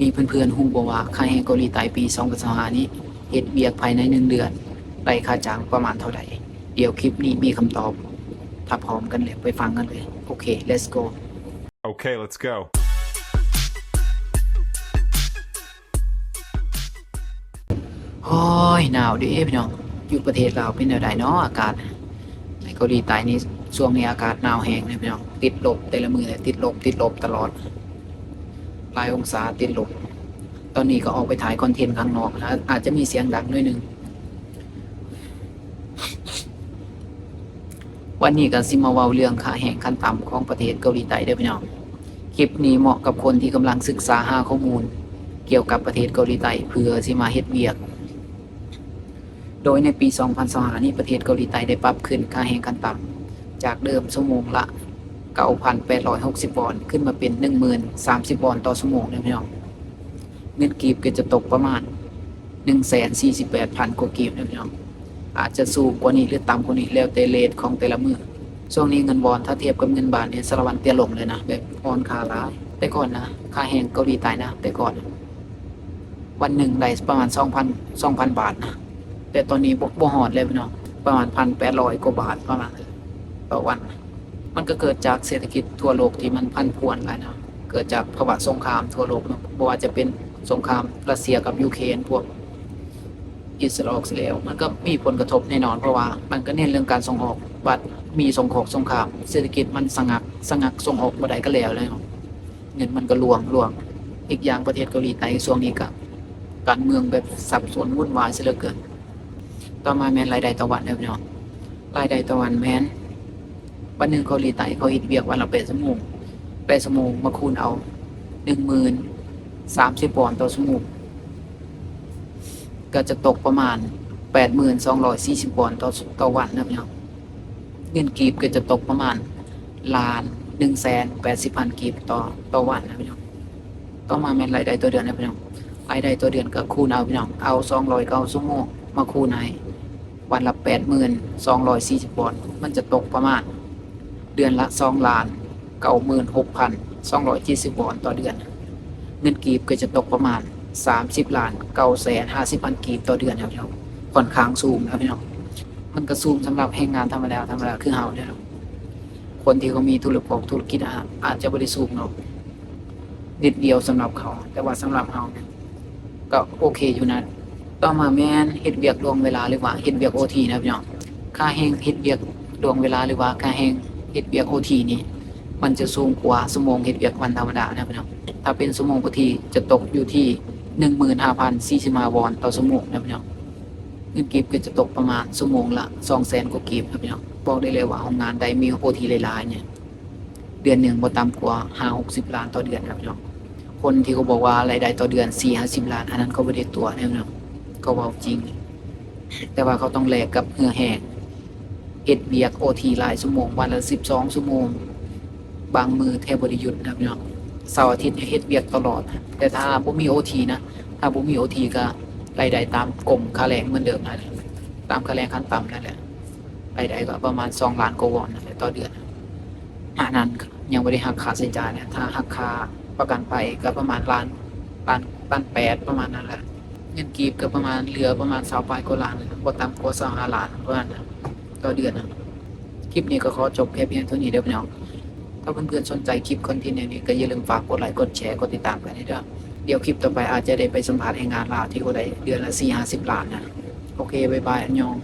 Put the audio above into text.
มีเพื่อนๆฮู้บ่ว่าค่าแรงเกาหลีใต้ปี2025นี้เฮ็ดเวียกภายใน1เดือนได้ค่าจ้างประมาณเท่าใดเดี๋ยวคลิปนี้มีคำตอบถ้าพร้อมกันแล้วไปฟังกันเลยโอเค let's go Okay, let's go. โอ้ยหนาวเด้พี่น้องอยู่ประเทศลาวเป็นแนวใดเนาะอากาศในเกาหลีใต้นี่ช่วงนี้อากาศหนาวแฮงเลยพี่น้องติดลบแต่ละมื้อเลยติดลบตลอดหลายองศาติดลบตอนนี้ก็ออกไปถ่ายคอนเทนต์ข้างนอกนะอาจจะมีเสียงดังหน่อยนึงวันนี้ก็สิมาเว้าเรื่องค่าแรงขั้นต่ำของประเทศเกาหลีใต้เด้อพี่น้องคลิปนี้เหมาะกับคนที่กำลังศึกษาหาข้อมูลเกี่ยวกับประเทศเกาหลีใต้เพื่อสิมาเฮ็ดเวียกโดยในปี2025นี้ประเทศเกาหลีใต้ได้ปรับขึ้นค่าแรงขั้นต่ำจากเดิมชั่วโมงละ 9,860 วอนขึ้นมาเป็น 10,030 วอนต่อชั่วโมงนะพี่น้องเงินกีบก็จะตกประมาณ 148,000 กว่ากีบนะพี่น้องอาจจะสูงกว่านี้หรือต่ำกว่านี้แล้วแต่เรทของแต่ละมื้อช่วงนี้เงินวอนถ้าเทียบกับเงินบาทเนี่ยสารวัตรเตี้ยลงเลยนะแบบอ่อนค่าหลายแต่ก่อนนะค่าแรงเกาหลีใต้นะแต่ก่อนวันหนึ่งได้ประมาณ 2,000 บาทนะแต่ตอนนี้บ่ฮอดเลยพี่น้องประมาณ 1,800 กว่าบาทประมาณต่อวันมันก็เกิดจากเศรษฐกิจทั่วโลกที่มันผันผวนหลายนะเกิดจากภาวะสงครามทั่วโลกเนาะบ่ว่าจะเป็นสงครามรัสเซียกับยูเครนพวกอิสราเอลมันก็มีผลกระทบแน่นอนเพราะว่ามันก็เน้นเรื่องการส่งออกบัดมีสงครามเศรษฐกิจมันสะงักส่งออกบ่ได้ก็แล้วเลยเงินมันก็ล่วงอีกอย่างประเทศเกาหลีใต้ช่วงนี้ก็การเมืองแบบสับสนวุ่นวายซะเหลือเกินต่อมาแม่นรายได้ต่อวันเด้อพี่น้องรายได้ต่อวันแม่นวันหนึ่งเกาหลีใต้เขาเฮ็ดเวียกวันละ8ชั่วโมงมาคูณเอา 10,030 วอนต่อชั่วโมงก็จะตกประมาณ 8,240 วอนต่อวันนะพี่น้องเงินกีบก็จะตกประมาณ1,180,000 กีบต่อวันนะพี่น้องต่อมาแม่นรายได้ต่อเดือนนะพี่น้องรายได้ต่อเดือนก็คูณเอาพี่น้องเอา209ชั่วโมงมาคูณให้วันละ 8,240 วอนมันจะตกประมาณเดือนละ 2,96,270 วอนต่อเดือนเงินกีบก็จะตกประมาณ30,950,000 กีบต่อเดือนครับพี่น้องค่อนข้างสูงครับพี่น้องมันก็สูงสำหรับแรงงานธรรมดาคือเฮาเนี่ยคนที่เขามีธุรกิจอาจจะบ่ได้สูงเนาะนิดเดียวสำหรับเขาแต่ว่าสำหรับเฮาก็โอเคอยู่นะต่อมาแม่นเฮ็ดเวียกล่วงเวลาหรือว่าเฮ็ดเวียก OT นะพี่น้องค่าแรงเฮ็ดเวียกล่วงเวลาหรือว่าค่าแรงเฮ็ดเวียก OT นี่มันจะสูงกว่าชั่วโมงเฮ็ดเวียกวันธรรมดานะพี่น้องถ้าเป็นชั่วโมง OT จะตกอยู่ที่ 15,045 วอนต่อชั่วโมงนะพี่น้องเงินกีบก็จะตกประมาณชั่วโมงละ 200,000 กว่ากีบครับพี่น้องบอกได้เลยว่าโรงงานใดมี OT หลายๆเนี่ยเดือนหนึ่งบ่ต่ำกว่า 50-60 ล้านต่อเดือนครับพี่น้องคนที่เขาบอกว่ารายได้ต่อเดือน 4-50 ล้านอันนั้นเขาบ่ได้ตัวนะพี่น้องเขาเว้าจริงแต่ว่าเขาต้องแลกกับเหงื่อแห้งเฮ็ดเวียก OT หลายชั่วโมงวันละ12ชั่วโมงบางมื้อแทบบ่ได้หยุดนะพี่น้องเสาร์อาทิตย์เฮ็ดเวียกตลอดแต่ถ้าบ่มี OT นะถ้าบ่มี OT ก็รายได้ตามกรมค่าแรงเหมือนเดิมนั่นแหละตามค่าแรงขั้นต่ำนั่นแหละรายได้ก็ประมาณ2ล้านกว่าวอนนั่นแหละต่อเดือนอันนั้นยังบ่ได้หักค่าใช้จ่ายนะถ้าหักค่าประกันภัยก็ประมาณล้าน8ประมาณนั้นแหละเงินกีบก็ประมาณเหลือประมาณ20ปลายกว่าล้านบ่ต่ำกว่า25ล้านประมาณนั้นต่อเดือนนะคลิปนี้ก็ขอจบแค่เพียงเท่านี้เด้อพี่น้องถ้าเพื่อนๆสนใจคลิปคอนเทนต์อย่างนี้ก็อย่าลืมฝากกดไลค์กดแชร์กดติดตามกันให้ด้วยเดี๋ยวคลิปต่อไปอาจจะได้ไปสัมภาษณ์แรงงานลาวที่เขาได้เดือนละ 4-50 ล้านนะโอเคบ๊ายบายอันยอง